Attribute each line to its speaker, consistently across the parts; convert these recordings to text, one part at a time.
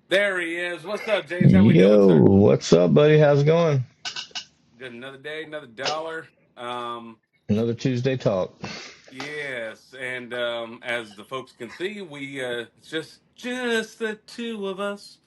Speaker 1: There he is. What's up, James? How we doing,
Speaker 2: Yo,
Speaker 1: sir?
Speaker 2: what's up, buddy? How's it going?
Speaker 1: Good. Another day, another dollar. Um,
Speaker 2: Another Tuesday talk.
Speaker 1: yes, and as the folks can see, we it's just the two of us.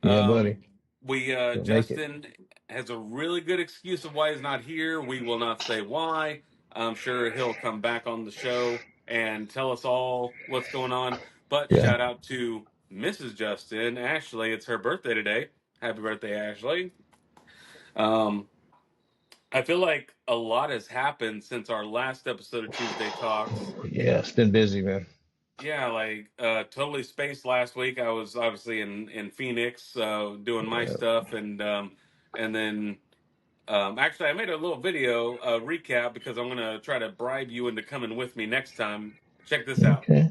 Speaker 2: Yeah, buddy.
Speaker 1: Um, we
Speaker 2: You'll make it.
Speaker 1: Justin has a really good excuse of why he's not here. We will not say why. I'm sure he'll come back on the show and tell us all what's going on. But
Speaker 2: Yeah.
Speaker 1: shout out to Mrs. Justin, Ashley. It's her birthday today. Happy birthday, Ashley. Um, I feel like a lot has happened since our last episode of Tuesday Talks.
Speaker 2: Yeah, it's been busy, man.
Speaker 1: Yeah, like totally spaced last week. I was obviously in Phoenix doing my
Speaker 2: Yeah.
Speaker 1: stuff, and then actually I made a little video recap because I'm gonna try to bribe you into coming with me next time. Check this out.
Speaker 2: Okay.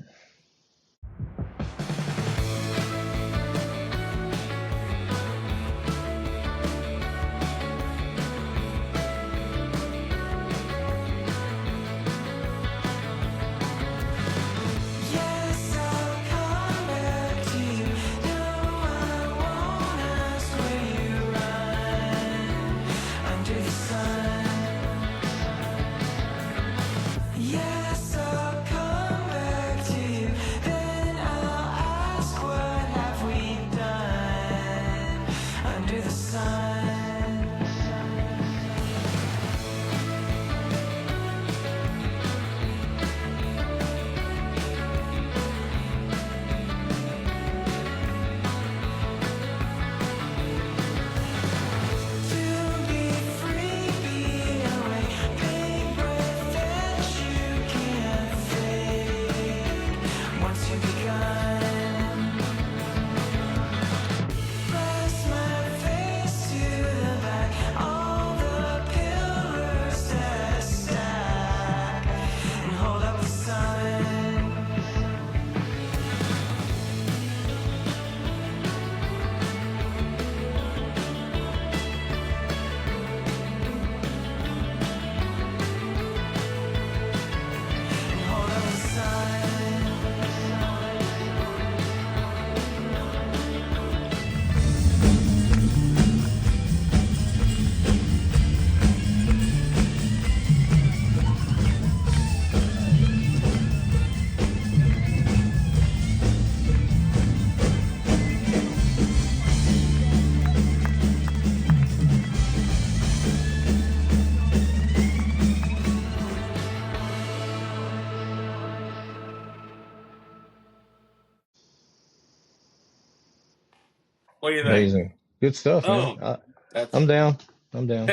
Speaker 3: Yes, I'll come back to you. No, I won't ask where you run under the sun. Yes, I'll come back to you. Then I'll ask, what have we done under the sun? To be free, be away, big breath that you can't fake. Once you've begun, press my face to the back, all the pillars that stack, and hold up the sun. And hold up the sun.
Speaker 1: What do you think?
Speaker 2: Amazing. Good stuff, man.
Speaker 1: Oh, that's.
Speaker 2: I'm down. I'm down.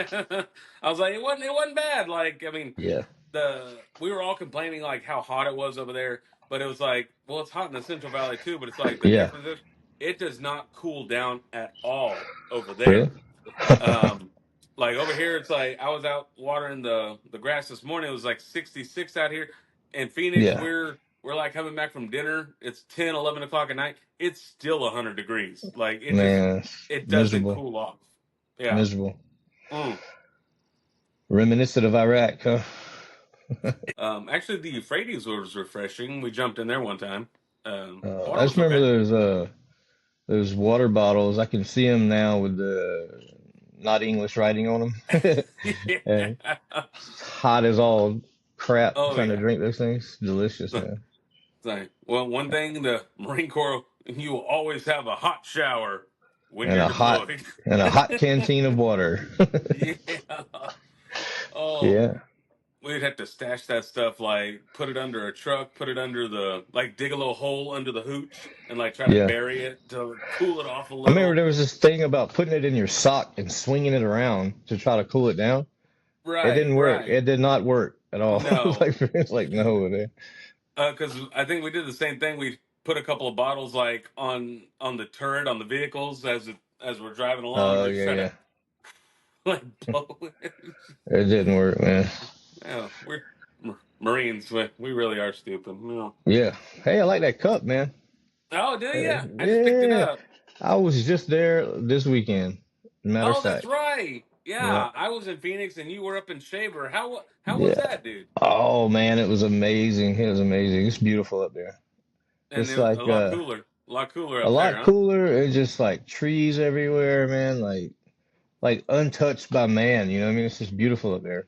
Speaker 1: I was like, it wasn't bad. Like, I mean,
Speaker 2: Yeah.
Speaker 1: the we were all complaining like how hot it was over there, but it was like, well, it's hot in the Central Valley too, but it's like the
Speaker 2: Yeah.
Speaker 1: difference is it does not cool down at all over there.
Speaker 2: Really?
Speaker 1: Um, like over here, it's like I was out watering the grass this morning. It was like 66 out here in Phoenix.
Speaker 2: Yeah.
Speaker 1: We're like coming back from dinner. It's 10, 11 o'clock at night. It's still 100 degrees. Like
Speaker 2: Man, it's
Speaker 1: it doesn't
Speaker 2: miserable.
Speaker 1: cool off. Yeah.
Speaker 2: Miserable.
Speaker 1: Mm.
Speaker 2: Reminiscent of Iraq, huh?
Speaker 1: Actually, the Euphrates was refreshing. We jumped in there one time.
Speaker 2: I
Speaker 1: Water
Speaker 2: just
Speaker 1: was
Speaker 2: remember
Speaker 1: okay.
Speaker 2: those water bottles. I can see them now with the not English writing on them.
Speaker 1: Yeah.
Speaker 2: And hot as all crap
Speaker 1: Oh
Speaker 2: trying to
Speaker 1: yeah.
Speaker 2: drink those things. Delicious,
Speaker 1: So,
Speaker 2: man.
Speaker 1: well, one thing the Marine Corps, you will always have a hot shower when
Speaker 2: And
Speaker 1: you're
Speaker 2: a hot
Speaker 1: deployed.
Speaker 2: and a hot canteen of water.
Speaker 1: Yeah. Oh,
Speaker 2: Yeah.
Speaker 1: we'd have to stash that stuff, like put it under a truck, put it under like dig a little hole under the hooch and like try to
Speaker 2: Yeah.
Speaker 1: bury it to cool it off a
Speaker 2: I remember
Speaker 1: little.
Speaker 2: there was this thing about putting it in your sock and swinging it around to try to cool it down. It
Speaker 1: Right,
Speaker 2: didn't work.
Speaker 1: right.
Speaker 2: It did not work at all.
Speaker 1: No,
Speaker 2: It's like no, man.
Speaker 1: because I think we did the same thing. We put a couple of bottles like on the turret on the vehicles as we're driving along
Speaker 2: Oh
Speaker 1: to just
Speaker 2: yeah,
Speaker 1: try to
Speaker 2: yeah.
Speaker 1: like blow it.
Speaker 2: It didn't work, man.
Speaker 1: Yeah, we're Marines. We really are stupid. You
Speaker 2: Yeah. Hey, I like that cup, man.
Speaker 1: Oh, do you? I just picked it
Speaker 2: Yeah.
Speaker 1: up.
Speaker 2: I was just there this weekend. Matter of
Speaker 1: Oh, that's
Speaker 2: fact.
Speaker 1: right.
Speaker 2: Yeah.
Speaker 1: Yeah, I was in Phoenix and you were up in Shaver. How was
Speaker 2: Yeah.
Speaker 1: that, dude?
Speaker 2: Oh man, it was amazing. It was amazing. It's beautiful up there.
Speaker 1: And
Speaker 2: It's
Speaker 1: it, a
Speaker 2: like
Speaker 1: lot cooler. A lot cooler
Speaker 2: A
Speaker 1: up there,
Speaker 2: lot
Speaker 1: huh?
Speaker 2: cooler and just like trees everywhere, man. Like untouched by man. You know what I mean? It's just beautiful up there.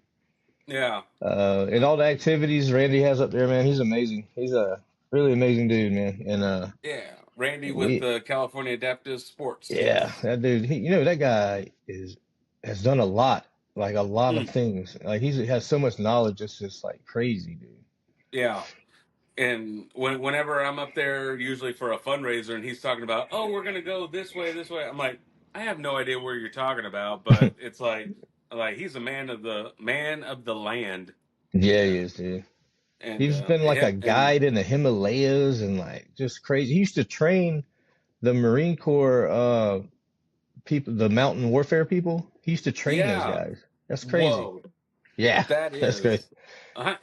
Speaker 1: Yeah,
Speaker 2: And all the activities Randy has up there, man. He's amazing. He's a really amazing dude, man. And
Speaker 1: yeah. Randy with
Speaker 2: we,
Speaker 1: the California Adaptive Sports
Speaker 2: yeah,
Speaker 1: Teams.
Speaker 2: that dude. That guy has done a lot, like a lot of
Speaker 1: Mm,
Speaker 2: things. Like he has so much knowledge. It's just like crazy, dude.
Speaker 1: yeah. And whenever I'm up there, usually for a fundraiser, and he's talking about, oh, we're gonna go this way, I'm like, I have no idea where you're talking about, but it's like he's a man of the land
Speaker 2: Yeah, he
Speaker 1: there,
Speaker 2: is, dude.
Speaker 1: and
Speaker 2: He's been like a guide in the Himalayas and like just crazy. He used to train the Marine Corps people, the mountain warfare people. He used to train those
Speaker 1: yeah,
Speaker 2: guys. That's crazy.
Speaker 1: whoa,
Speaker 2: Yeah,
Speaker 1: that
Speaker 2: that's great.
Speaker 1: is.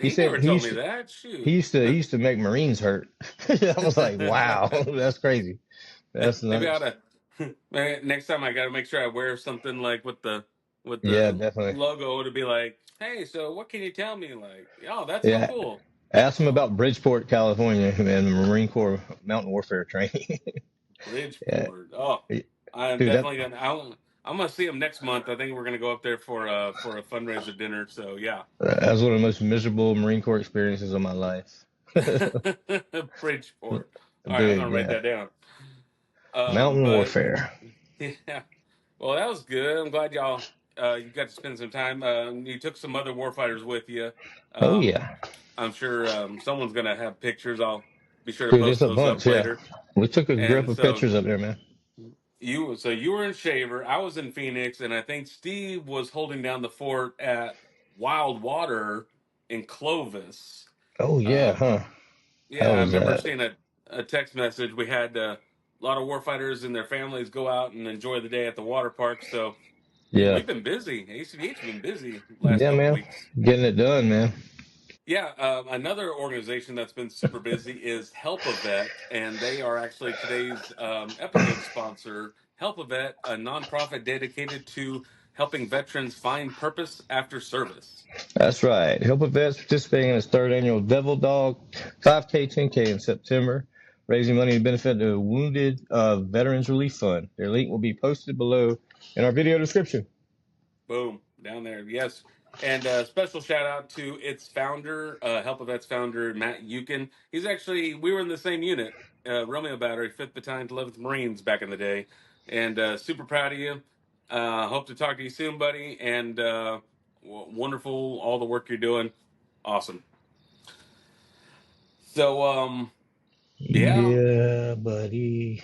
Speaker 2: He
Speaker 1: He
Speaker 2: said
Speaker 1: never told me that. Shoot.
Speaker 2: he used to make Marines hurt. I was like, wow, that's crazy. That's
Speaker 1: Maybe I ought
Speaker 2: nuts.
Speaker 1: to. Next time I got to make sure I wear something like with
Speaker 2: Yeah,
Speaker 1: the
Speaker 2: definitely.
Speaker 1: logo to be like, hey, so what can you tell me? Like, oh, that's so
Speaker 2: Yeah.
Speaker 1: cool.
Speaker 2: Ask him
Speaker 1: Oh,
Speaker 2: about Bridgeport, California, man, Marine Corps mountain warfare training. Yeah.
Speaker 1: Bridgeport. Oh, I'm
Speaker 2: Dude, that
Speaker 1: definitely gonna. I'm gonna see him next month. I think we're gonna go up there for a fundraiser dinner. So yeah,
Speaker 2: that's one of the most miserable Marine Corps experiences of my life.
Speaker 1: Bridgeport. All right, I'm
Speaker 2: Dude,
Speaker 1: gonna write
Speaker 2: yeah.
Speaker 1: that down.
Speaker 2: Mountain
Speaker 1: But
Speaker 2: warfare.
Speaker 1: yeah, well, that was good. I'm glad you got to spend some time. You took some other warfighters with you.
Speaker 2: Oh
Speaker 1: Um,
Speaker 2: yeah.
Speaker 1: I'm sure someone's gonna have pictures. I'll be sure to
Speaker 2: Dude,
Speaker 1: post
Speaker 2: it's a
Speaker 1: those up
Speaker 2: bunch, yeah.
Speaker 1: later.
Speaker 2: We took a grip
Speaker 1: And
Speaker 2: of pictures up there, man.
Speaker 1: you were in Shaver, I was in Phoenix, and I think Steve was holding down the fort at Wild Water in Clovis.
Speaker 2: Oh yeah,
Speaker 1: Um,
Speaker 2: huh?
Speaker 1: yeah,
Speaker 2: How
Speaker 1: I
Speaker 2: was
Speaker 1: remember
Speaker 2: that?
Speaker 1: seeing a text message. We had a lot of warfighters and their families go out and enjoy the day at the water park. So
Speaker 2: Yeah.
Speaker 1: we've been busy. ACBH has been busy last
Speaker 2: Yeah,
Speaker 1: couple
Speaker 2: man.
Speaker 1: weeks.
Speaker 2: Getting it done, man.
Speaker 1: Yeah, another organization that's been super busy is Help a Vet, and they are actually today's episode sponsor. Help a Vet, a nonprofit dedicated to helping veterans find purpose after service.
Speaker 2: That's right. Help a Vet's participating in its third annual Devil Dog 5K, 10K in September, raising money to benefit the Wounded Veterans Relief Fund. Their link will be posted below in our video description.
Speaker 1: Boom, down there, yes. And special shout out to its founder, Help a Vet's founder, Matt Yukin. We were in the same unit, Romeo Battery, 5th Battalion, 11th Marines back in the day. And super proud of you. Hope to talk to you soon, buddy. And wonderful, all the work you're doing. Awesome. So, yeah.
Speaker 2: Yeah, buddy.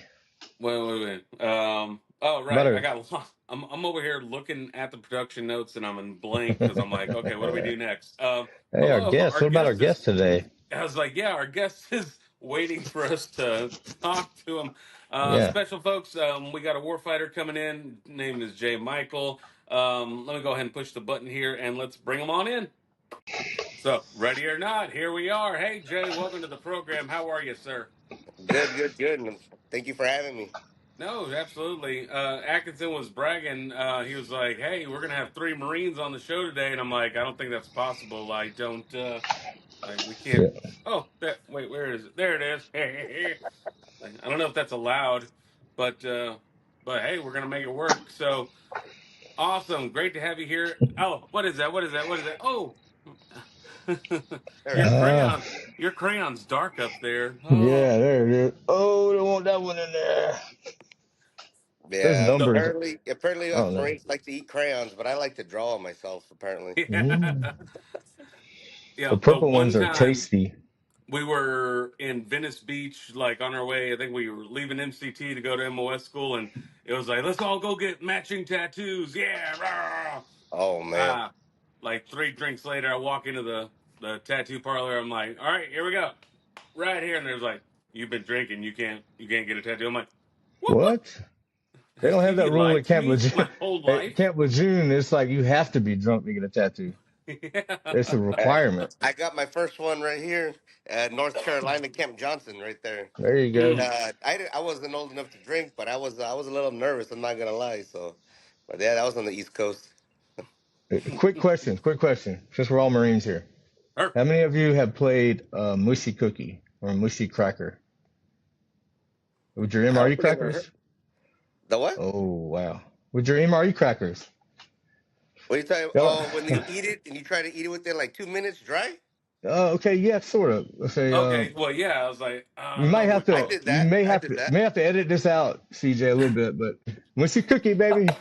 Speaker 1: Wait. Oh, right. I
Speaker 2: Better.
Speaker 1: got lost. I'm over here looking at the production notes and I'm in blank because I'm like, okay, what do we do next?
Speaker 2: Hey, our
Speaker 1: Hello,
Speaker 2: guest.
Speaker 1: our
Speaker 2: What about our
Speaker 1: guest is.
Speaker 2: guest today?
Speaker 1: I was like, yeah, our guest is waiting for us to talk to him.
Speaker 2: Yeah.
Speaker 1: Special folks, we got a warfighter coming in. Name is Jay Michael. Let me go ahead and push the button here and let's bring him on in. So, ready or not, here we are. Hey, Jay, welcome to the program. How are you, sir?
Speaker 4: Good. And thank you for having me.
Speaker 1: No, absolutely. Atkinson was bragging. He was like, "Hey, we're gonna have 3 Marines on the show today," and I'm like, "I don't think that's possible. I don't. We can't."
Speaker 2: Yeah.
Speaker 1: Oh, wait, where is it? There it is. I don't know if that's allowed, but hey, we're gonna make it work. So awesome, great to have you here. Oh, what is that? What is that? What is that? Oh,
Speaker 4: All
Speaker 1: your
Speaker 4: right.
Speaker 1: crayon, your crayon's dark up there. Oh,
Speaker 2: Yeah, there it is. Oh, don't want that one in there. There's
Speaker 4: Yeah.
Speaker 1: so
Speaker 2: numbers.
Speaker 4: Apparently,
Speaker 2: I
Speaker 4: us
Speaker 2: don't know.
Speaker 4: Marines like to eat crayons, but I like to draw myself. Apparently.
Speaker 2: Mm.
Speaker 1: yeah,
Speaker 2: The
Speaker 1: yeah.
Speaker 2: purple
Speaker 1: One
Speaker 2: ones are
Speaker 1: time.
Speaker 2: tasty.
Speaker 1: We were in Venice Beach, like on our way. I think we were leaving MCT to go to MOS school, and it was like, let's all go get matching tattoos. Yeah. Rah!
Speaker 4: Oh man.
Speaker 1: Ah, like 3 drinks later, I walk into the tattoo parlor. I'm like, all right, here we go. Right here. And there's like, you've been drinking. You can't get a tattoo. I'm like, what?
Speaker 2: What? They don't have that
Speaker 1: You
Speaker 2: rule
Speaker 1: lied
Speaker 2: at
Speaker 1: to
Speaker 2: Camp
Speaker 1: me
Speaker 2: Lejeune.
Speaker 1: my whole
Speaker 2: At
Speaker 1: life.
Speaker 2: Camp Lejeune, it's like you have to be drunk to get a tattoo. It's a
Speaker 1: Yeah.
Speaker 4: I,
Speaker 2: requirement.
Speaker 4: I got my first one right here at North Carolina Camp Johnson, right there.
Speaker 2: There you go.
Speaker 1: Mm.
Speaker 4: I wasn't old enough to drink, but I was a little nervous. I'm not gonna lie. So, but yeah, that was on the East Coast.
Speaker 2: Quick question. Quick question. Since we're all Marines here,
Speaker 1: Her.
Speaker 2: how many of you have played Mushy Cookie or Mushy Cracker? With your
Speaker 4: I don't
Speaker 2: MRE
Speaker 4: think I've ever heard
Speaker 2: crackers?
Speaker 4: the what?
Speaker 2: Oh wow. With your MRE crackers?
Speaker 4: What are you talking?
Speaker 2: Yeah.
Speaker 4: Oh, when you eat it and you try to eat it within like 2 minutes dry.
Speaker 2: Oh, okay. Yeah, sort of. Okay.
Speaker 1: Okay, well, yeah, I was like, I
Speaker 2: You
Speaker 1: don't
Speaker 2: might
Speaker 1: know
Speaker 2: have
Speaker 1: what
Speaker 4: I
Speaker 2: to.
Speaker 4: did
Speaker 2: You
Speaker 4: that.
Speaker 2: may
Speaker 4: I
Speaker 2: have
Speaker 4: did
Speaker 2: to.
Speaker 4: that.
Speaker 2: May have to edit this out, CJ, a little bit. But once you cook it, baby.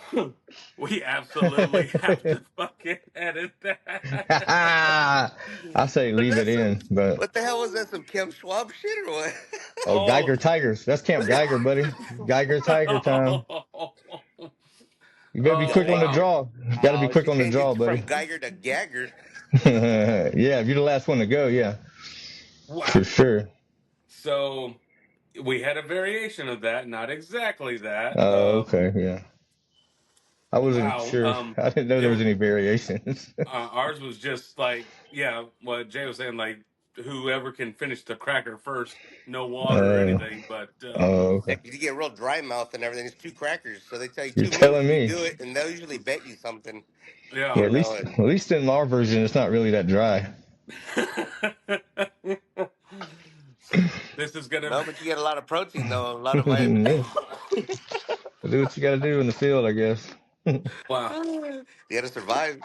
Speaker 1: we absolutely have to fucking edit that.
Speaker 2: I say
Speaker 4: Was
Speaker 2: leave
Speaker 4: that
Speaker 2: it
Speaker 4: some?
Speaker 2: in, but
Speaker 4: What the hell was that? Some Kim Schwab shit or what?
Speaker 2: oh,
Speaker 1: Oh.
Speaker 2: Geiger Tigers. That's Camp Geiger, buddy. Geiger Tiger time. You better be
Speaker 1: Oh
Speaker 2: quick on the
Speaker 1: wow.
Speaker 2: draw. You got to be
Speaker 4: Oh,
Speaker 2: quick
Speaker 4: she
Speaker 2: on the
Speaker 4: changed
Speaker 2: draw,
Speaker 4: it from
Speaker 2: buddy.
Speaker 4: Geiger to Gagger.
Speaker 2: Yeah, if you're the last one to go, yeah, for
Speaker 1: Wow.
Speaker 2: sure.
Speaker 1: So we had a variation of that, not exactly that.
Speaker 2: Oh, okay, yeah. I wasn't
Speaker 1: Wow.
Speaker 2: sure. I didn't know there was
Speaker 1: It
Speaker 2: any variations.
Speaker 1: ours was just like, yeah, what Jay was saying, like whoever can finish the cracker first, no water or
Speaker 2: uh,
Speaker 1: anything. But
Speaker 2: oh,
Speaker 4: Yeah,
Speaker 2: okay.
Speaker 4: 'cause you get real dry mouth and everything. It's two crackers, so they tell you
Speaker 2: You're
Speaker 4: 2 minutes
Speaker 2: telling
Speaker 4: and you
Speaker 2: me.
Speaker 4: do it, and they'll usually bet you something,
Speaker 2: Yeah,
Speaker 1: yeah.
Speaker 4: you know.
Speaker 2: at
Speaker 4: And
Speaker 2: least in our version, it's not really that dry.
Speaker 1: This is gonna
Speaker 4: no, but you get a lot of protein though, a lot of vitamin.
Speaker 2: Yeah, do what you got to do in the field, I guess.
Speaker 1: wow.
Speaker 4: You got to survive.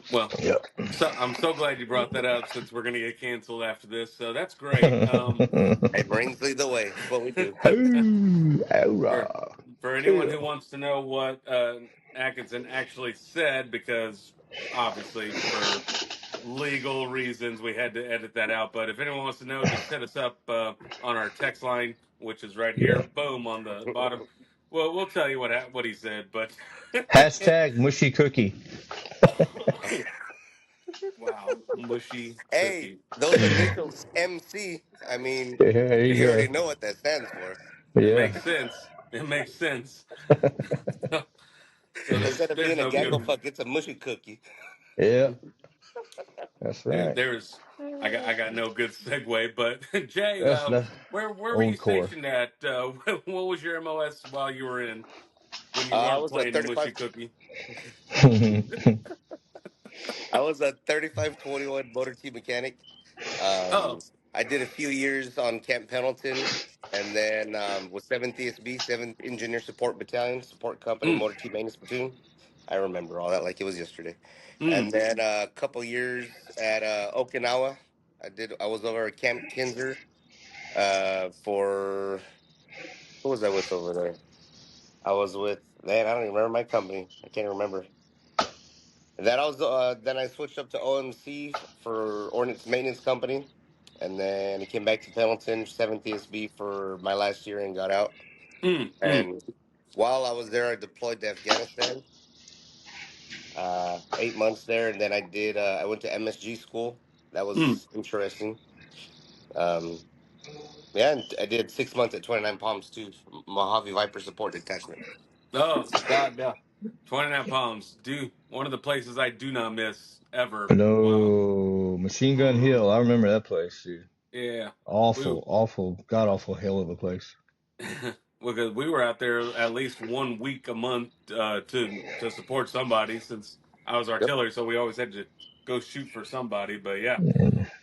Speaker 1: Well,
Speaker 2: Yep.
Speaker 1: so I'm so glad you brought that up since we're gonna get canceled after this. So that's great.
Speaker 4: Hey, Marines lead the way. That's what we do.
Speaker 2: Oh,
Speaker 1: for
Speaker 2: hurrah.
Speaker 1: for anyone who
Speaker 2: Kill.
Speaker 1: wants to know what Atkinson actually said, because obviously for legal reasons we had to edit that out. But if anyone wants to know, just hit us up on our text line, which is right
Speaker 2: Yeah.
Speaker 1: here, boom on the bottom. Well, we'll tell you what he said, but
Speaker 2: Hashtag mushy cookie.
Speaker 1: wow, mushy
Speaker 4: Hey,
Speaker 1: cookie.
Speaker 4: those initials MC. I mean,
Speaker 2: There you
Speaker 4: you already
Speaker 2: go.
Speaker 4: know what that stands for.
Speaker 1: It
Speaker 2: Yeah.
Speaker 1: makes sense. It makes sense. So
Speaker 4: Instead of
Speaker 1: there's
Speaker 4: being a
Speaker 1: no
Speaker 4: gaggle
Speaker 1: good.
Speaker 4: fuck, it's a mushy cookie.
Speaker 2: Yeah. That's
Speaker 1: Dude,
Speaker 2: right.
Speaker 1: I got no good segue, but Jay,
Speaker 2: That's the
Speaker 1: where were you
Speaker 2: old core.
Speaker 1: stationed at? What was your MOS while you were in when you
Speaker 4: I
Speaker 1: weren't
Speaker 4: was a
Speaker 1: playing mushy
Speaker 4: 35.
Speaker 1: cookie?
Speaker 4: I was a 3521 motor T mechanic. Um,
Speaker 1: Oh,
Speaker 4: I did a few years on Camp Pendleton, and then with 7th ESB, 7th Engineer Support Battalion, Support Company,
Speaker 1: mm,
Speaker 4: Motor T Maintenance Platoon. I remember all that like it was yesterday. And
Speaker 1: mm,
Speaker 4: then a couple years at Okinawa. I was over at Camp Kinzer for who was I with over there? I was with man. I don't even remember my company. I can't remember. That I was then I switched up to OMC for Ordnance Maintenance Company, and then I came back to Pendleton, 7th ESB for my last year and got out.
Speaker 1: mm, mm,
Speaker 4: And while I was there, I deployed to Afghanistan, 8 months there, and then I went to MSG school. That
Speaker 1: mm.
Speaker 4: was interesting. Um, yeah, and I did 6 months at 29 Palms too, Mojave Viper Support Detachment.
Speaker 1: Oh, God, yeah. 29 Palms. One of the places I do not miss ever. Wow.
Speaker 2: No, Machine Gun
Speaker 1: Mm-mm.
Speaker 2: Hill. I remember that place, dude.
Speaker 1: Yeah. We
Speaker 2: Awful, awful, god awful hell of a place.
Speaker 1: because we were out there at least 1 week a month to support somebody since I was
Speaker 4: Yep.
Speaker 1: artillery, so we always had to go shoot for somebody. But yeah,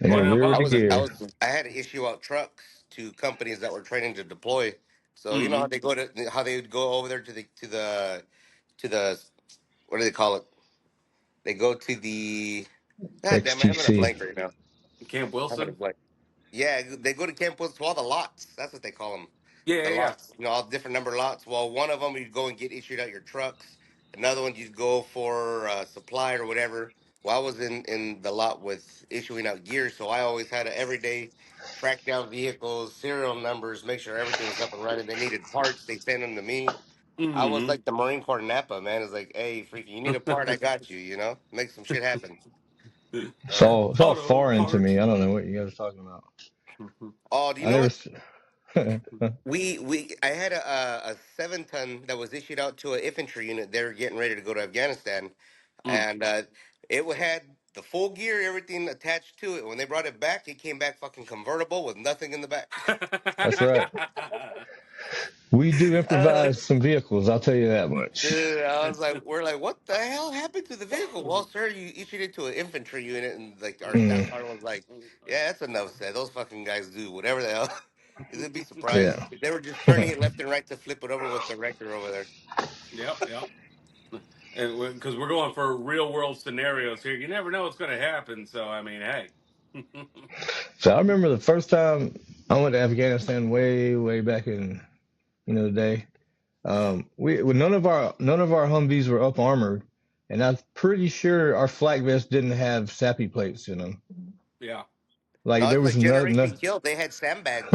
Speaker 2: And a
Speaker 1: 29
Speaker 2: rear
Speaker 4: I
Speaker 2: to
Speaker 1: Palms.
Speaker 4: was I
Speaker 2: gear.
Speaker 4: was I had to issue out trucks to companies that were training to deploy. So you know
Speaker 1: Mm-hmm.
Speaker 4: how they would go over there to the what do they call it? They go to the God damn it, I'm in a
Speaker 2: XTC.
Speaker 4: blank right now.
Speaker 1: Camp
Speaker 4: I'm in a
Speaker 1: Wilson.
Speaker 4: blank. Yeah, they go to Camp Woods to all the lots. That's what they call them.
Speaker 1: Yeah,
Speaker 4: The
Speaker 1: yeah, yeah.
Speaker 4: lots, all different number lots. Well, one of them you'd go and get issued out your trucks. Another one you'd go for supply or whatever. Well, I was in the lot with issuing out gear, so I always had to every day track down vehicles, serial numbers, make sure everything was up and running. They needed parts, they send them to me. I was
Speaker 1: Mm-hmm.
Speaker 4: like the Marine Corps Napa, man. It's like, hey, freaking, you need a part, I got you. You know, make some shit happen.
Speaker 2: It's all
Speaker 1: Auto
Speaker 2: foreign to
Speaker 1: parts.
Speaker 2: me. I don't know what you guys are talking about.
Speaker 4: Oh, do you
Speaker 2: I
Speaker 4: know
Speaker 2: never.
Speaker 4: what? We I had a 7 ton that was issued out to an infantry unit. They were getting ready to go to Afghanistan,
Speaker 1: Mm.
Speaker 4: and had the full gear, everything attached to it. When they brought it back, it came back fucking convertible with nothing in the back.
Speaker 2: That's right. We do
Speaker 4: uh,
Speaker 2: improvise some vehicles. I'll tell you that much.
Speaker 4: dude, I was like, we're like, what the hell happened to the vehicle? Well, sir, you issued it to an infantry unit, and like our staff
Speaker 2: Mm.
Speaker 4: sergeant was like, yeah, that's enough said. Those fucking guys do whatever the hell. You'd be surprised.
Speaker 2: Yeah.
Speaker 4: They were just turning it left and right to flip it over with the wrecker over there.
Speaker 1: Yep, yep. And because we're going for real world scenarios here, you never know what's going to happen. So I mean, hey.
Speaker 2: So I remember the first time I went to Afghanistan way back in the day. None of our Humvees were up armored, and I'm pretty sure our flak vests didn't have SAPI plates in them.
Speaker 1: Yeah.
Speaker 2: Like
Speaker 4: No,
Speaker 2: there
Speaker 4: it's
Speaker 2: was
Speaker 4: like
Speaker 2: no.
Speaker 4: Generation Kill. They had sandbags.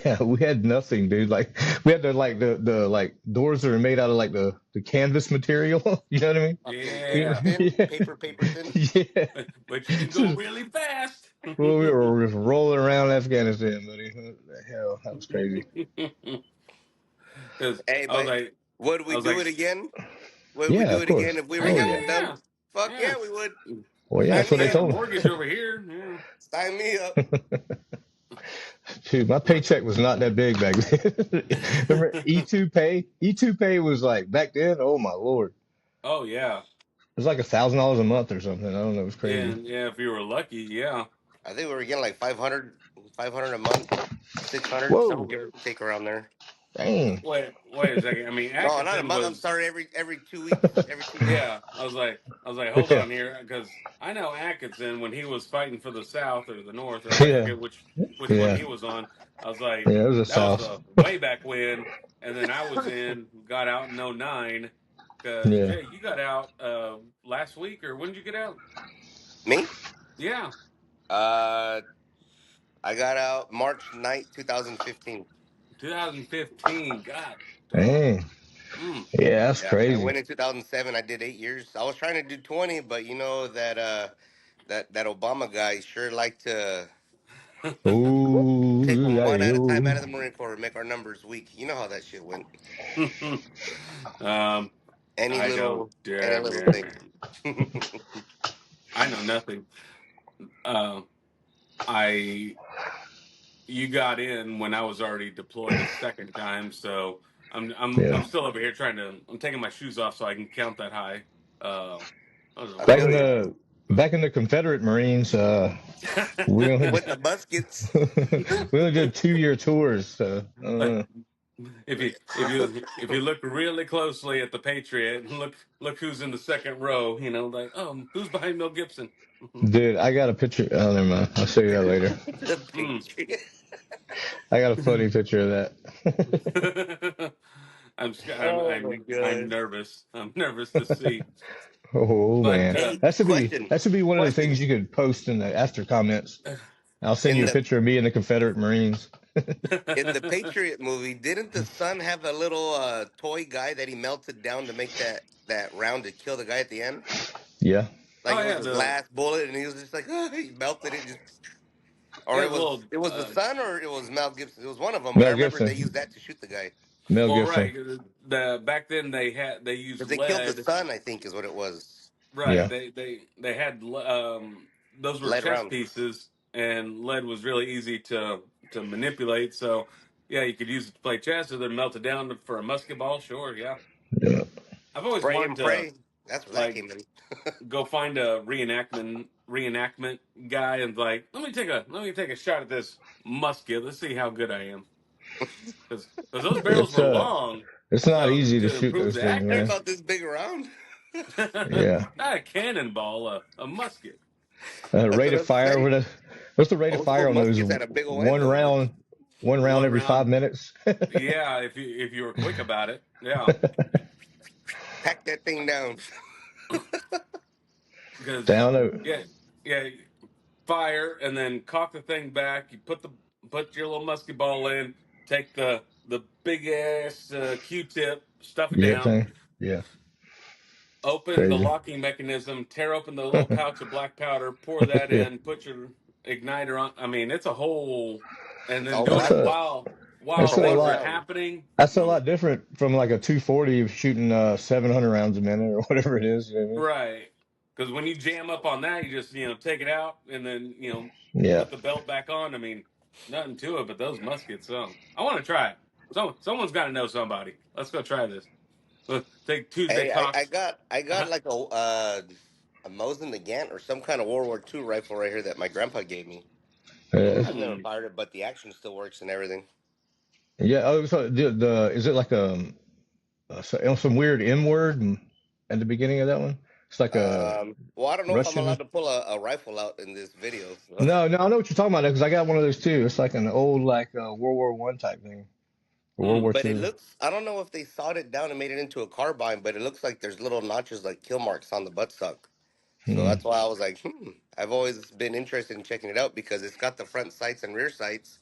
Speaker 2: Yeah, we had nothing, dude. Like we had the like doors that were made out of like the canvas material. You know what I mean?
Speaker 4: Paper
Speaker 1: Yeah.
Speaker 4: thin,
Speaker 2: Yeah,
Speaker 4: paper thin.
Speaker 2: yeah.
Speaker 1: But you can go really fast.
Speaker 2: Well, we were just rolling around Afghanistan, buddy. What the hell? That was crazy.
Speaker 1: Because
Speaker 4: Hey,
Speaker 1: I was
Speaker 4: but
Speaker 1: like,
Speaker 4: would
Speaker 1: I
Speaker 4: we
Speaker 1: was
Speaker 4: do
Speaker 1: like,
Speaker 4: it again? Would we
Speaker 2: Yeah,
Speaker 4: do
Speaker 2: of
Speaker 4: it again
Speaker 2: course.
Speaker 4: if we were
Speaker 1: heck
Speaker 2: Oh
Speaker 4: young
Speaker 2: yeah.
Speaker 4: and dumb?
Speaker 1: yeah,
Speaker 4: Fuck
Speaker 1: yeah.
Speaker 4: yeah, we would.
Speaker 2: Well, yeah,
Speaker 1: We
Speaker 2: that's
Speaker 4: Sign
Speaker 2: what
Speaker 1: ain't
Speaker 2: they
Speaker 4: me
Speaker 1: got a
Speaker 4: up.
Speaker 2: told
Speaker 1: mortgage over here. Yeah.
Speaker 4: Sign me up.
Speaker 2: Dude, my paycheck was not that big back then. Remember E2 pay? E2 pay was like back then. Oh my lord,
Speaker 1: Oh yeah.
Speaker 2: it was like $1,000 a month or something. I don't know. It was crazy.
Speaker 1: And yeah, if you were lucky, yeah.
Speaker 4: I think we were getting like 500 a month, 600, something
Speaker 2: Whoa,
Speaker 4: give or take around there.
Speaker 2: dang.
Speaker 1: Wait a second. I mean,
Speaker 4: No, not a
Speaker 1: Atkinson
Speaker 4: month. I'm
Speaker 1: was.
Speaker 4: sorry. Every 2 weeks. Every 2 weeks.
Speaker 1: Yeah, I was like, hold
Speaker 2: Yeah,
Speaker 1: on here, because I know Atkinson when he was fighting for the South or the North, or I
Speaker 2: yeah,
Speaker 1: forget which one
Speaker 2: yeah,
Speaker 1: he was on. I was like,
Speaker 2: yeah. It was a
Speaker 1: that was
Speaker 2: South.
Speaker 1: the way back when, and then I was got out in '09. Because
Speaker 2: Yeah.
Speaker 1: Jay, you got out last week, or when did you get out?
Speaker 4: Me?
Speaker 1: Yeah,
Speaker 4: Uh, I got out March 9th, 2015.
Speaker 1: 2015. God dang.
Speaker 2: Dang.
Speaker 1: Mm.
Speaker 2: Yeah, that's
Speaker 4: Yeah, and
Speaker 2: crazy.
Speaker 4: went in 2007. I did 8 years. I was trying to do 20, but you know that that Obama guy sure liked to take
Speaker 2: Ooh,
Speaker 4: them
Speaker 2: yeah,
Speaker 4: one at a time
Speaker 2: yo.
Speaker 4: out of the Marine Corps and make our numbers weak. You know how that shit went.
Speaker 1: um,
Speaker 4: Any
Speaker 1: I don't
Speaker 4: little any
Speaker 1: dare,
Speaker 4: little thing.
Speaker 1: man. I know nothing. Uh, I You got in when I was already deployed a second time, so I'm
Speaker 2: Yeah.
Speaker 1: still over here I'm taking my shoes off so I can count that high. I don't know
Speaker 4: I
Speaker 2: Back
Speaker 1: what
Speaker 2: in
Speaker 4: feel
Speaker 1: the
Speaker 4: you.
Speaker 1: hell.
Speaker 2: the back in the Confederate Marines, we only
Speaker 4: With the muskets.
Speaker 2: we only did 2-year tours. So
Speaker 1: If you look really closely at the Patriot and look who's in the second row, like who's behind Mel Gibson.
Speaker 2: dude, I got a picture. Oh, never mind. I'll show you that later.
Speaker 4: The
Speaker 1: Mm.
Speaker 4: Patriot.
Speaker 2: I got a funny picture of that.
Speaker 4: Oh my
Speaker 1: I'm
Speaker 4: god.
Speaker 1: nervous. I'm nervous to see.
Speaker 2: Oh
Speaker 1: But
Speaker 2: man,
Speaker 4: Hey,
Speaker 2: that should be
Speaker 4: question.
Speaker 2: that should be one of the things
Speaker 4: Question.
Speaker 2: you could post in the after comments. I'll send
Speaker 4: In
Speaker 2: you a
Speaker 4: the
Speaker 2: picture of me and the Confederate Marines.
Speaker 4: in the Patriot movie, didn't the son have a little toy guy that he melted down to make that round to kill the guy at the end?
Speaker 2: Yeah,
Speaker 4: Like
Speaker 1: Oh
Speaker 4: it was
Speaker 1: yeah,
Speaker 4: his
Speaker 1: the
Speaker 4: last bullet, and he was just like, he melted it, just or
Speaker 1: yeah
Speaker 4: it
Speaker 1: the
Speaker 4: was
Speaker 1: little
Speaker 4: it was the son or it was Mel Gibson. It was one of them, but I
Speaker 2: Mel
Speaker 4: remember they
Speaker 2: Gibson.
Speaker 4: used that to shoot the guy
Speaker 2: Mel
Speaker 1: well
Speaker 2: Gibson.
Speaker 1: right the back then they used
Speaker 4: because they killed the
Speaker 1: lead.
Speaker 4: son. I think is what it was.
Speaker 1: Right.
Speaker 2: Yeah,
Speaker 1: They had those were
Speaker 4: Lead
Speaker 1: chess
Speaker 4: rounds.
Speaker 1: pieces, and lead was really easy to manipulate. So yeah, you could use it to play chess, or then melt it down for a musket ball. Sure, yeah.
Speaker 2: yeah.
Speaker 1: I've always
Speaker 4: Spray
Speaker 1: wanted
Speaker 4: and
Speaker 1: to
Speaker 4: pray. That's where that
Speaker 1: like
Speaker 4: came in.
Speaker 1: go find a reenactment guy and like let me take a shot at this musket. Let's see how good I am because those barrels
Speaker 2: It's
Speaker 1: were long,
Speaker 2: it's not
Speaker 1: so
Speaker 2: easy to
Speaker 1: to
Speaker 2: shoot
Speaker 1: improve
Speaker 2: those
Speaker 1: the
Speaker 2: things,
Speaker 4: They're
Speaker 2: man.
Speaker 4: about
Speaker 1: accuracy.
Speaker 4: this big around.
Speaker 2: Yeah,
Speaker 1: Not a cannonball, a musket.
Speaker 4: That's
Speaker 2: rate
Speaker 4: what
Speaker 2: of
Speaker 4: I'm
Speaker 2: fire.
Speaker 4: saying.
Speaker 2: What's the rate of
Speaker 4: Old school
Speaker 2: fire on those?
Speaker 4: muskets had a big old
Speaker 2: One
Speaker 4: handle.
Speaker 2: round, one round
Speaker 1: One
Speaker 2: every five
Speaker 1: round.
Speaker 2: minutes.
Speaker 1: Yeah, if you were quick about it, yeah.
Speaker 4: Pack that thing down.
Speaker 1: Because
Speaker 2: Down. Know.
Speaker 1: yeah, yeah, fire and then cock the thing back. You put your little musket ball in. Take the big ass Q-tip, stuff it
Speaker 2: You hit
Speaker 1: down.
Speaker 2: thing. Yeah,
Speaker 1: Open the
Speaker 2: crazy.
Speaker 1: locking mechanism. Tear open the little pouch of black powder. Pour that
Speaker 2: Yeah,
Speaker 1: in. Put your igniter on. I mean, it's a whole. And
Speaker 4: It's
Speaker 1: then
Speaker 4: all
Speaker 1: do
Speaker 2: that's
Speaker 1: it
Speaker 2: a
Speaker 4: plastic
Speaker 1: while
Speaker 2: that's
Speaker 4: for
Speaker 2: a
Speaker 4: one
Speaker 1: things are
Speaker 2: lot.
Speaker 4: round.
Speaker 1: happening.
Speaker 2: That's a lot different from like a 240 shooting 700 rounds a minute or whatever it is. You know what
Speaker 1: Right. Because when you jam up on that, you just take it out and then
Speaker 2: I mean? Yeah.
Speaker 1: put the belt back on. I mean, nothing to it, but those muskets. So I want to try it. Someone's got to know somebody. Let's go try this. Let's take Tuesday
Speaker 4: Hey, I
Speaker 1: talks.
Speaker 4: got I got like a Mosin the Gant or some kind of World War II rifle right here that my grandpa gave me. I've never
Speaker 1: Mm.
Speaker 4: fired it, but the action still works and everything.
Speaker 2: Yeah. Oh, so the is it like some weird M word at the beginning of that one? It's like a
Speaker 4: Well, I don't know if I'm allowed
Speaker 2: Russian.
Speaker 4: to pull a rifle out in this video. So.
Speaker 2: No, no, I know what you're talking about because I got one of those too. It's like an old like World War I type thing, or World
Speaker 1: Mm.
Speaker 2: War
Speaker 4: But it
Speaker 2: Two.
Speaker 4: looks, I don't know if they sawed it down and made it into a carbine, but it looks like there's little notches like kill marks on the buttstock. So
Speaker 2: Hmm.
Speaker 4: that's why I was like, I've always been interested in checking it out because it's got the front sights and rear sights,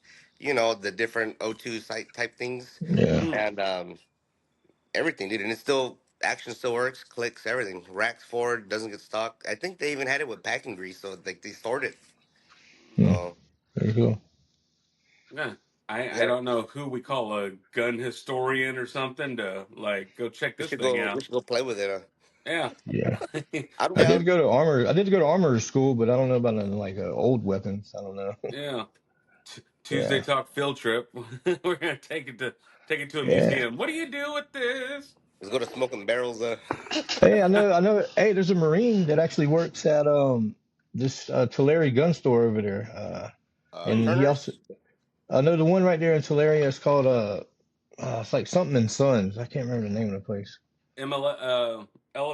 Speaker 4: the different O2 sight type things
Speaker 2: Yeah.
Speaker 1: Mm.
Speaker 4: and everything, dude. And it still, action still works, clicks, everything. Racks forward, doesn't get stuck. I think they even had it with packing grease, so like they stored it.
Speaker 2: Hmm.
Speaker 4: So
Speaker 2: Very cool.
Speaker 1: Yeah. I
Speaker 4: yeah,
Speaker 1: don't know who we call a gun historian or something to like go check
Speaker 4: we
Speaker 1: this
Speaker 4: should
Speaker 1: thing
Speaker 4: go. We
Speaker 1: out.
Speaker 4: should go play with it.
Speaker 1: Yeah.
Speaker 2: Yeah.
Speaker 4: I'm
Speaker 2: I did
Speaker 4: down.
Speaker 2: go to armor. I did go to armor school, but I don't know about like old weapons. I don't know.
Speaker 1: Yeah. Tuesday
Speaker 2: Yeah.
Speaker 1: talk field trip. We're gonna take it to a
Speaker 2: Yeah.
Speaker 1: museum. What do you do with this?
Speaker 4: Let's go to smoking barrels.
Speaker 2: Hey, I know. Hey, there's a Marine that actually works at this Tulare gun store over there. And he also
Speaker 4: Turner's.
Speaker 2: I know the one right there in Tulare is called it's like something and Sons. I can't remember the name of the place.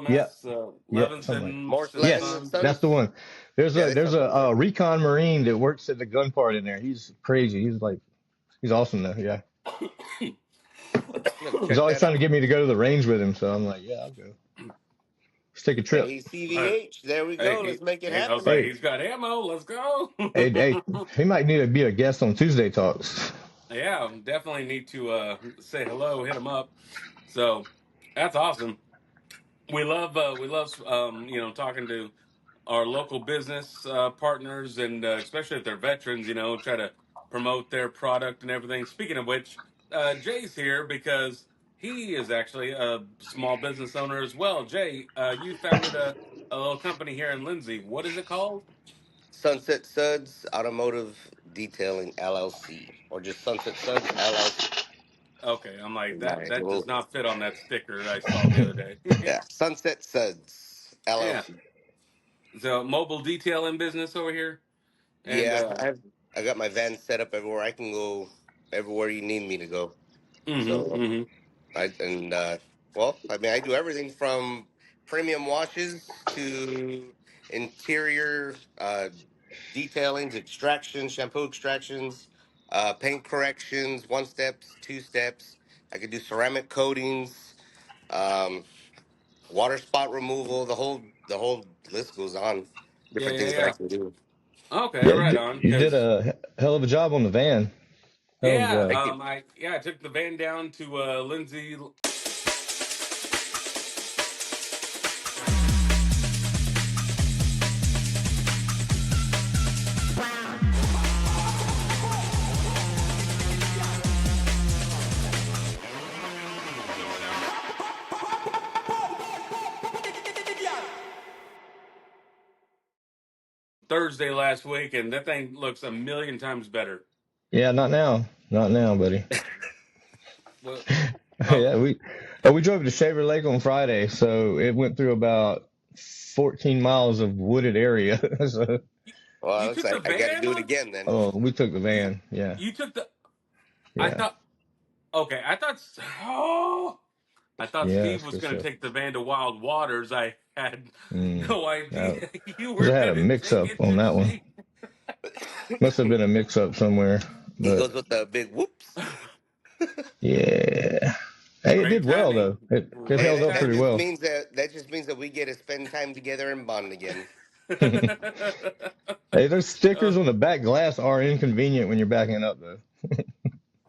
Speaker 2: Yep,
Speaker 1: LMS
Speaker 2: yep, something like.
Speaker 1: Levinson
Speaker 4: Morris Levin
Speaker 2: Yes,
Speaker 4: and
Speaker 1: Sons.
Speaker 2: that's the
Speaker 4: Sons.
Speaker 2: one. There's
Speaker 4: Yeah,
Speaker 2: a
Speaker 4: they
Speaker 2: there's
Speaker 4: sell
Speaker 2: a,
Speaker 4: guns there.
Speaker 2: a recon Marine that works at the gun part in there. He's crazy. He's awesome though. Yeah,
Speaker 4: I'm gonna
Speaker 2: he's
Speaker 4: check
Speaker 2: always
Speaker 4: that
Speaker 2: trying to
Speaker 4: out.
Speaker 2: get me to go to the range with him. So I'm like, yeah, I'll go. Let's take a trip.
Speaker 4: Hey,
Speaker 1: Uh,
Speaker 4: CVH, there we
Speaker 1: hey,
Speaker 4: go. Let's make it
Speaker 1: I was
Speaker 4: happen.
Speaker 1: like,
Speaker 2: Hey,
Speaker 1: he's got ammo. Let's go.
Speaker 2: hey, he might need to be a guest on Tuesday Talks.
Speaker 1: Yeah, definitely need to say hello, hit him up. So that's awesome. We love talking to our local business partners, and especially if they're veterans, try to promote their product and everything. Speaking of which, Jay's here because he is actually a small business owner as well. Jay, you founded a little company here in Lindsay. What is it called?
Speaker 4: Sunset Suds Automotive Detailing LLC, or just Sunset Suds LLC.
Speaker 1: Okay, I'm like that.
Speaker 4: Nice.
Speaker 1: That does
Speaker 4: Well,
Speaker 1: not fit on that sticker I saw the other day.
Speaker 4: yeah, Sunset Suds
Speaker 1: Yeah,
Speaker 4: LLC.
Speaker 1: so mobile detailing business over here, and
Speaker 4: Yeah, I got my van set up everywhere. I can go everywhere you need me to go. So
Speaker 1: mm-hmm.
Speaker 4: I mean, I do everything from premium washes to interior detailings, extractions, shampoo extractions, paint corrections, one steps, two steps. I could do ceramic coatings, um, water spot removal. The whole list goes on.
Speaker 1: Yeah,
Speaker 4: Different
Speaker 1: yeah,
Speaker 4: things that I
Speaker 1: yeah.
Speaker 4: can do.
Speaker 1: Okay,
Speaker 2: Yeah,
Speaker 1: right on.
Speaker 2: you did
Speaker 1: Because
Speaker 2: a hell of a job on the van. Hell of a
Speaker 1: yeah,
Speaker 2: job.
Speaker 4: Thank you.
Speaker 1: I took the van down to Lindsay. Thursday last week, and that thing looks a million times better.
Speaker 2: Yeah, not now, buddy.
Speaker 1: Well, oh,
Speaker 2: Yeah, we drove to Shaver Lake on Friday, so it went through about 14 miles of wooded area. So,
Speaker 4: Well,
Speaker 1: you
Speaker 4: it looks
Speaker 1: took the
Speaker 4: like I got to
Speaker 1: van
Speaker 4: do it
Speaker 1: on?
Speaker 4: again then.
Speaker 2: we took the
Speaker 1: You
Speaker 2: van. Yeah,
Speaker 1: you took the? I
Speaker 2: yeah,
Speaker 1: thought okay. Oh, I thought
Speaker 2: yeah.
Speaker 1: Steve
Speaker 2: That's
Speaker 1: was
Speaker 2: good
Speaker 1: going to
Speaker 2: stuff.
Speaker 1: take the van to Wild Waters. I had
Speaker 2: Mm.
Speaker 1: no
Speaker 2: Uh,
Speaker 1: idea you
Speaker 2: 'Cause
Speaker 1: were
Speaker 2: I had a
Speaker 1: going to
Speaker 2: mix
Speaker 1: take
Speaker 2: up
Speaker 1: it
Speaker 2: on
Speaker 1: to
Speaker 2: that one.
Speaker 1: see.
Speaker 2: Must have been a mix up somewhere,
Speaker 4: He
Speaker 2: but
Speaker 4: goes with the big whoops.
Speaker 2: yeah. Hey, it
Speaker 1: Great
Speaker 2: did well
Speaker 1: timing.
Speaker 2: though. It
Speaker 4: Hey,
Speaker 2: held
Speaker 1: Great
Speaker 2: up
Speaker 4: that
Speaker 2: pretty
Speaker 4: just
Speaker 1: timing.
Speaker 2: well.
Speaker 4: means that we get to spend time together and bond again.
Speaker 2: Hey, those
Speaker 1: Uh,
Speaker 2: stickers on the back glass are inconvenient when you're backing up though.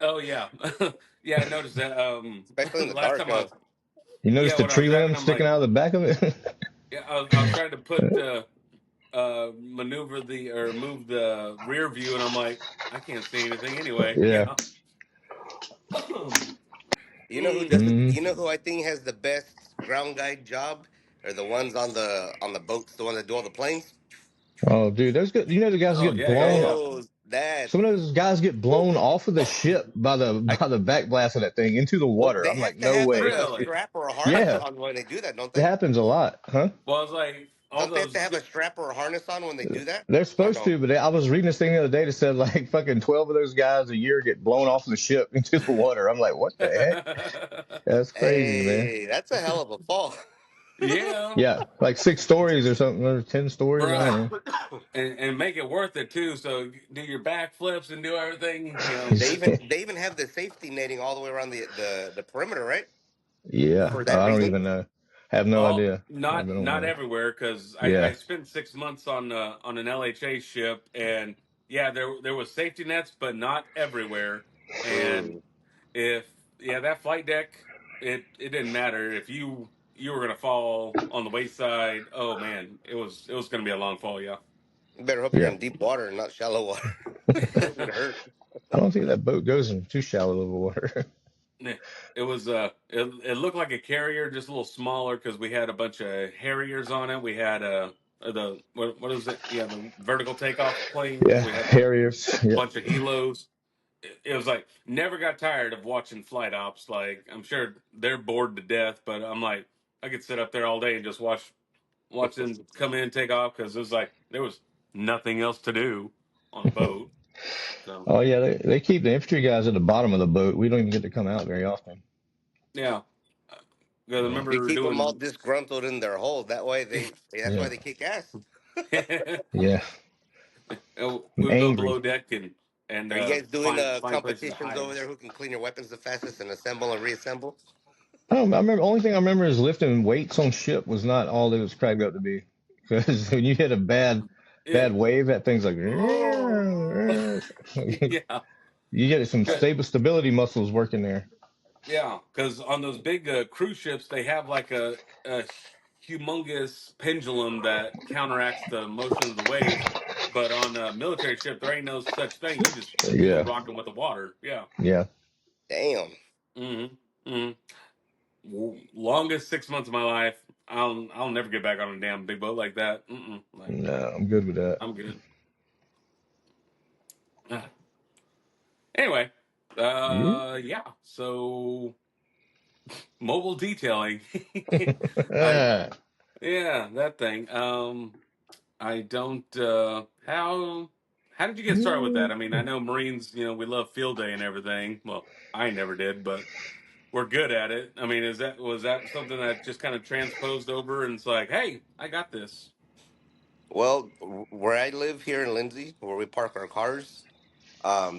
Speaker 1: oh yeah, yeah. I noticed that.
Speaker 4: Especially in the
Speaker 1: Last
Speaker 4: dark,
Speaker 1: time I
Speaker 4: huh?
Speaker 1: was
Speaker 2: You notice
Speaker 1: yeah
Speaker 2: the
Speaker 1: when I was
Speaker 2: tree
Speaker 1: driving,
Speaker 2: limb
Speaker 1: I'm
Speaker 2: sticking
Speaker 1: like
Speaker 2: out of the back of it?
Speaker 1: yeah I was trying to put maneuver the or move the rear view, and I'm like I can't see anything anyway.
Speaker 2: Yeah.
Speaker 1: Yeah.
Speaker 4: You know who
Speaker 1: Mm.
Speaker 4: does it?
Speaker 2: Mm.
Speaker 4: You know who I think has the best ground guide job? Are the ones on the boats, the ones that do all the planes?
Speaker 2: Oh, dude, those good. You know the guys
Speaker 1: Oh
Speaker 2: get
Speaker 1: yeah, yeah,
Speaker 2: blown.
Speaker 1: yeah.
Speaker 4: Those that
Speaker 2: Some of those guys get
Speaker 4: whew,
Speaker 2: blown off of the ship by the
Speaker 4: I
Speaker 2: by the back blast of that thing into the
Speaker 4: well,
Speaker 2: water.
Speaker 4: they
Speaker 2: I'm like,
Speaker 4: have to
Speaker 2: no
Speaker 4: have
Speaker 2: way.
Speaker 4: like a
Speaker 1: Really?
Speaker 4: strap or a harness
Speaker 2: Yeah,
Speaker 4: on when they do that, don't
Speaker 2: it
Speaker 4: they?
Speaker 2: happens a lot, huh?
Speaker 1: Well, I was like. all
Speaker 4: Don't they have to
Speaker 1: those.
Speaker 4: have a strap or a harness on when they do that?
Speaker 2: They're
Speaker 4: Or
Speaker 2: supposed
Speaker 4: no?
Speaker 2: to, but I was reading this thing the other day that said like fucking 12 of those guys a year get blown off the ship into the water. I'm like, what the heck? That's crazy, man.
Speaker 4: Hey, that's a hell of a fall.
Speaker 1: Yeah,
Speaker 2: Yeah, like 6 stories or something, or 10 stories. I don't
Speaker 1: right.
Speaker 2: know.
Speaker 1: And make it worth it too. So do your backflips and do everything. You know,
Speaker 4: They
Speaker 1: just
Speaker 4: even they even have the safety netting all the way around the perimeter, right?
Speaker 2: Yeah,
Speaker 4: For that
Speaker 2: I don't
Speaker 4: reason.
Speaker 2: even know. Have no
Speaker 1: all
Speaker 2: idea. I've been on
Speaker 1: not
Speaker 2: one.
Speaker 1: everywhere because I
Speaker 2: Yeah,
Speaker 1: spent 6 months on an LHA ship and yeah there was safety nets but not everywhere. And
Speaker 4: Mm.
Speaker 1: if yeah that flight deck it didn't matter if you were gonna fall on the wayside. Oh man, it was gonna be a long fall. Yeah.
Speaker 4: You better hope you're
Speaker 2: yeah.
Speaker 4: in deep water and not shallow water. It would hurt.
Speaker 2: I don't think that boat goes in too shallow of water.
Speaker 1: Yeah, it was it looked like a carrier, just a little smaller because we had a bunch of Harriers on it. We had the what is it? Yeah, the vertical takeoff planes.
Speaker 2: Yeah,
Speaker 1: We had a
Speaker 2: Harriers. Yeah,
Speaker 1: bunch of helos. It was like never got tired of watching flight ops. Like I'm sure they're bored to death, but I'm like I could sit up there all day and just watch them come in and take off because it was like there was nothing else to do on a boat. So
Speaker 2: oh yeah, they keep the infantry guys at the bottom of the boat. We don't even get to come out very often.
Speaker 1: yeah, because I
Speaker 2: Yeah,
Speaker 4: They
Speaker 1: remember
Speaker 4: keep them all
Speaker 1: doing.
Speaker 4: disgruntled in their hole. That way that's why
Speaker 2: yeah,
Speaker 4: they kick ass.
Speaker 2: yeah.
Speaker 1: We'll go
Speaker 2: Angry.
Speaker 1: below deck and
Speaker 4: Are you guys doing
Speaker 1: find places to
Speaker 4: competitions
Speaker 1: hide.
Speaker 4: over there who can clean your weapons the fastest and assemble and reassemble?
Speaker 2: I don't. I remember. Only thing I remember is lifting weights on ship was not all it was cracked up to be. Because when you hit a
Speaker 1: Yeah,
Speaker 2: bad wave, that thing's like
Speaker 1: yeah,
Speaker 2: you get some
Speaker 1: good.
Speaker 2: stability muscles working there.
Speaker 1: Yeah. Because on those big cruise ships, they have like a humongous pendulum that counteracts the motion of the waves. But on a military ship, there ain't no such thing. You just
Speaker 2: Yeah,
Speaker 1: rock them with the water. Yeah.
Speaker 2: yeah.
Speaker 4: Damn.
Speaker 1: Mm-hmm. Longest 6 months of my life. I'll never get back on a damn big boat like that. Like
Speaker 2: No, I'm good with that.
Speaker 1: I'm good. Anyway,
Speaker 2: Yeah.
Speaker 1: yeah. So mobile detailing. I yeah, that thing. I don't. How did you get started with that? I mean, I know Marines. You know, we love field day and everything. Well, I never did, but we're good at it. I mean, was that something that just kind of transposed over and it's like, hey, I got this.
Speaker 4: Well, where I live here in Lindsay, where we park our cars,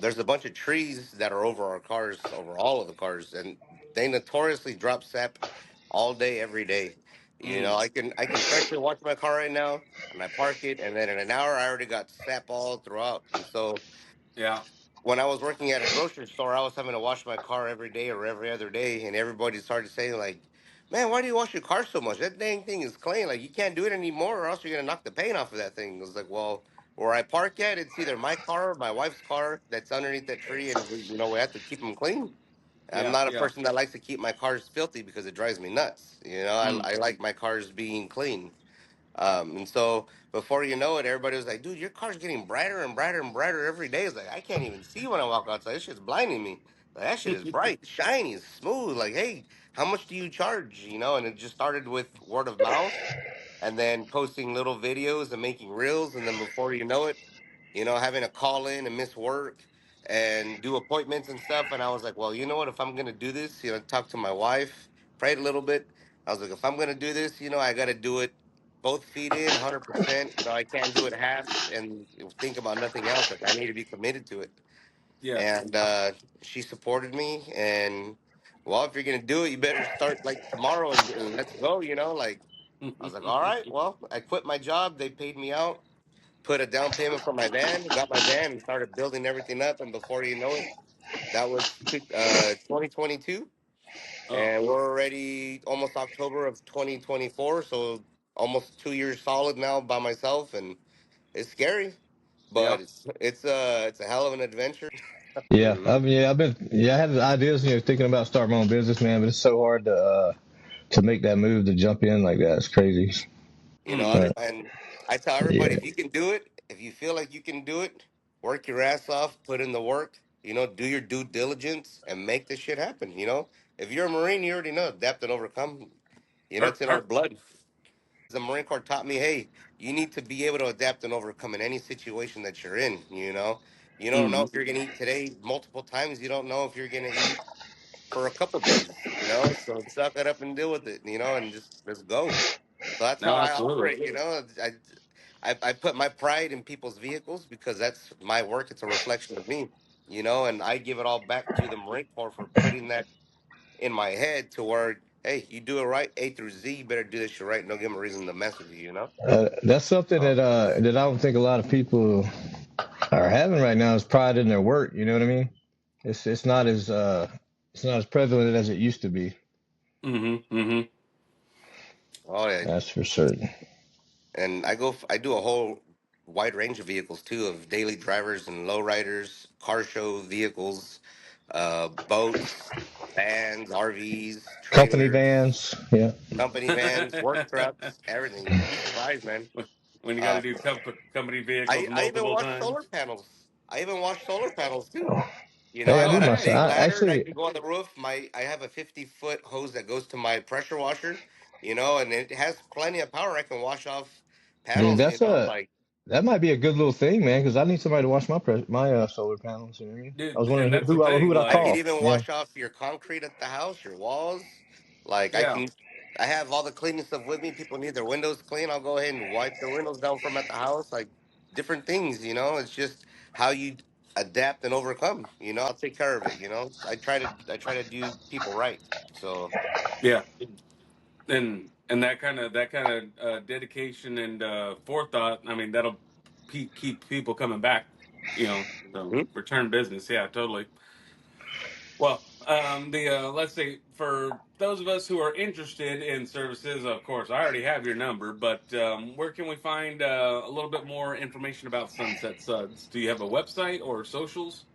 Speaker 4: there's a bunch of trees that are over our cars, over all of the cars, and they notoriously drop sap all day, every day. You know,
Speaker 1: Mm,
Speaker 4: I can freshly wash my car right now, and I park it, and then in an hour I already got sap all throughout. And so
Speaker 1: yeah.
Speaker 4: when I was working at a grocery store, I was having to wash my car every day or every other day, and everybody started saying like, "Man, why do you wash your car so much? That dang thing is clean. Like you can't do it anymore, or else you're gonna knock the paint off of that thing." I was like, "Well, where I park at, it's either my car or my wife's car that's underneath that tree, and we have to keep them clean." I'm
Speaker 1: Yeah.
Speaker 4: not a
Speaker 1: Yeah.
Speaker 4: person that likes to keep my cars filthy because it drives me nuts. You know,
Speaker 1: Mm.
Speaker 4: I like my cars being clean. And so before you know it, everybody was like, dude, your car's getting brighter and brighter and brighter every day. It's like, I can't even see when I walk outside. This shit's blinding me. Like, that shit is bright, shiny, it's smooth. Like, hey, how much do you charge? You know, and it just started with word of mouth and then posting little videos and making reels. And then before you know it, having to call in and miss work and do appointments and stuff. And I was like, well, you know what? If I'm going to do this, talk to my wife, prayed a little bit. I was like, if I'm going to do this, I got to do it both feet in 100%. I can't do it half and think about nothing else. Like, I need to be committed to it.
Speaker 1: Yes.
Speaker 4: And she supported me. And well, if you're going to do it, you better start like tomorrow and let's go, like, I was like, all right, well, I quit my job. They paid me out, put a down payment for my van, got my van, and started building everything up. And before you know it, that was 2022,
Speaker 1: Oh.
Speaker 4: and we're already almost October of 2024. So almost 2 years solid now by myself, and it's scary,
Speaker 1: Yeah.
Speaker 4: but it's a hell of an adventure.
Speaker 2: Yeah,
Speaker 4: Hmm.
Speaker 2: I had ideas, thinking about starting my own business, man, but it's so hard to make that move to jump in like that. It's crazy. Uh,
Speaker 4: And I tell everybody,
Speaker 2: yeah,
Speaker 4: if you can do it, if you feel like you can do it, work your ass off, put in the work, do your due diligence and make this shit happen. If you're a Marine, you already know adapt and overcome.
Speaker 1: Her,
Speaker 4: It's in our
Speaker 1: her,
Speaker 4: blood. the Marine Corps taught me, hey, you need to be able to adapt and overcome in any situation that you're in. You don't know
Speaker 1: Mm-hmm.
Speaker 4: if you're gonna eat today multiple times. You don't know if you're gonna eat for a couple days. So suck it up and deal with it. And just let's go. So that's how
Speaker 1: No,
Speaker 4: I
Speaker 1: absolutely.
Speaker 4: operate. I put my pride in people's vehicles because that's my work. It's a reflection of me. And I give it all back to the Marine Corps for putting that in my head to where, hey, you do it right, A through Z, you better do this shit right. No give them a reason to mess with you.
Speaker 2: That's something
Speaker 4: So,
Speaker 2: that I don't think a lot of people are having right now is pride in their work. You know what I mean? It's not as prevalent as it used to be.
Speaker 1: Mm-hmm. Mm-hmm.
Speaker 4: oh yeah,
Speaker 2: That's for certain.
Speaker 4: and I do a whole wide range of vehicles too, of daily drivers and lowriders, car show vehicles, boats, vans, RVs,
Speaker 2: Company
Speaker 4: trailers,
Speaker 2: vans, yeah.
Speaker 4: company vans, work trucks, everything. You'd be surprised, man.
Speaker 1: When you got to
Speaker 4: Uh,
Speaker 1: do company vehicles
Speaker 4: I even
Speaker 1: multiple
Speaker 4: wash solar
Speaker 1: times.
Speaker 4: panels. I even wash solar panels too.
Speaker 2: Hey, I
Speaker 4: I
Speaker 2: do
Speaker 1: Oh,
Speaker 4: got a
Speaker 2: my.
Speaker 4: big
Speaker 1: hey.
Speaker 2: I
Speaker 4: ladder and I
Speaker 2: actually,
Speaker 4: can go on the roof. I have a 50-foot hose that goes to my pressure washer, and it has plenty of power. I can wash off
Speaker 2: dude,
Speaker 4: panels, like
Speaker 2: that might be a good little thing, man. Because I need somebody to watch my solar panels. You know what I mean? I was
Speaker 1: Dude,
Speaker 2: wondering
Speaker 1: and that's the
Speaker 2: who
Speaker 1: thing.
Speaker 2: would I
Speaker 4: I could
Speaker 1: Like,
Speaker 2: call?
Speaker 4: even
Speaker 2: Yeah.
Speaker 4: wash off your concrete at the house, your walls. Like
Speaker 1: yeah,
Speaker 4: I have all the cleaning stuff with me. People need their windows clean. I'll go ahead and wipe their windows down from at the house. Like different things. It's just how you adapt and overcome. I'll take care of it. I try to do people right. So
Speaker 1: yeah. And that kind of dedication and forethought. I mean, that'll keep people coming back. So
Speaker 4: mhm.
Speaker 1: return business. Yeah, totally. Well, the let's see, for those of us who are interested in services, of course, I already have your number, but where can we find a little bit more information about Sunset Suds? Do you have a website or socials?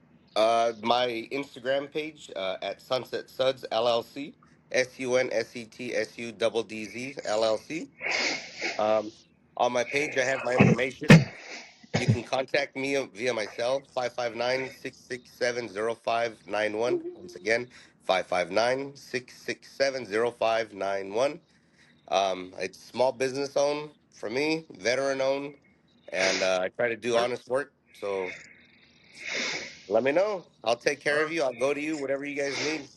Speaker 4: My Instagram page at Sunset Suds LLC, SUNSETSU DZ LLC. On my page, I have my information. You can contact me via my cell, 559-667-0591. Once again, 559-667-0591. It's small business owned for me, veteran owned, and I try to do honest work. So let me know. I'll take care of you. I'll go to you, whatever you guys need.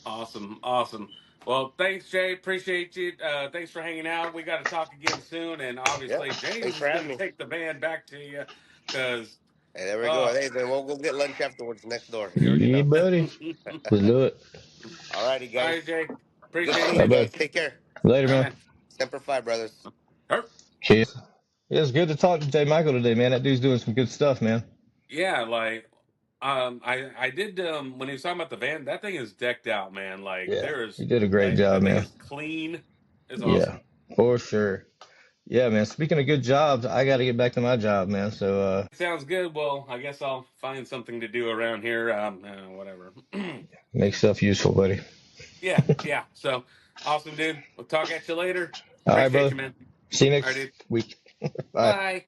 Speaker 1: Awesome, awesome. Well, thanks, Jay. Appreciate you. Thanks for hanging out. We got to talk again soon, and
Speaker 4: Yeah.
Speaker 1: obviously James
Speaker 4: Thanks
Speaker 1: is
Speaker 4: for
Speaker 1: going
Speaker 4: having
Speaker 1: to
Speaker 4: me.
Speaker 1: take the band back to you because,
Speaker 4: Hey, there we go.
Speaker 1: oh,
Speaker 4: Hey, then we'll go get lunch afterwards next door. You already
Speaker 2: Yeah,
Speaker 4: know.
Speaker 2: buddy. Let's do it.
Speaker 4: All righty,
Speaker 1: all
Speaker 4: guys.
Speaker 1: right, Jay.
Speaker 4: Good
Speaker 1: Appreciate
Speaker 4: seeing
Speaker 2: Bye,
Speaker 4: you
Speaker 1: you.
Speaker 2: bud.
Speaker 4: guys. Take care.
Speaker 2: Later,
Speaker 1: All
Speaker 2: man.
Speaker 1: right,
Speaker 4: Semper Fi, brothers.
Speaker 1: man.
Speaker 2: Cheers. Yeah, it's good to talk to J. Michael today, man. That dude's doing some good stuff, man.
Speaker 1: Yeah, like I did when he was talking about the van, that thing is decked out, man. Like
Speaker 2: Yeah,
Speaker 1: there's
Speaker 2: you did a great
Speaker 1: like
Speaker 2: job,
Speaker 1: that thing
Speaker 2: man.
Speaker 1: is clean. It's
Speaker 2: Yeah,
Speaker 1: awesome.
Speaker 2: for sure. Yeah, man. Speaking of good jobs, I got to get back to my job, man. So,
Speaker 1: Sounds good. Well, I guess I'll find something to do around here. Whatever.
Speaker 2: make stuff useful, buddy.
Speaker 1: Yeah, yeah. So awesome, dude. We'll talk at you later.
Speaker 2: All right,
Speaker 1: Appreciate
Speaker 2: brother.
Speaker 1: you, man.
Speaker 2: See you
Speaker 1: All right,
Speaker 2: next
Speaker 1: dude.
Speaker 2: week. Bye.
Speaker 1: Bye.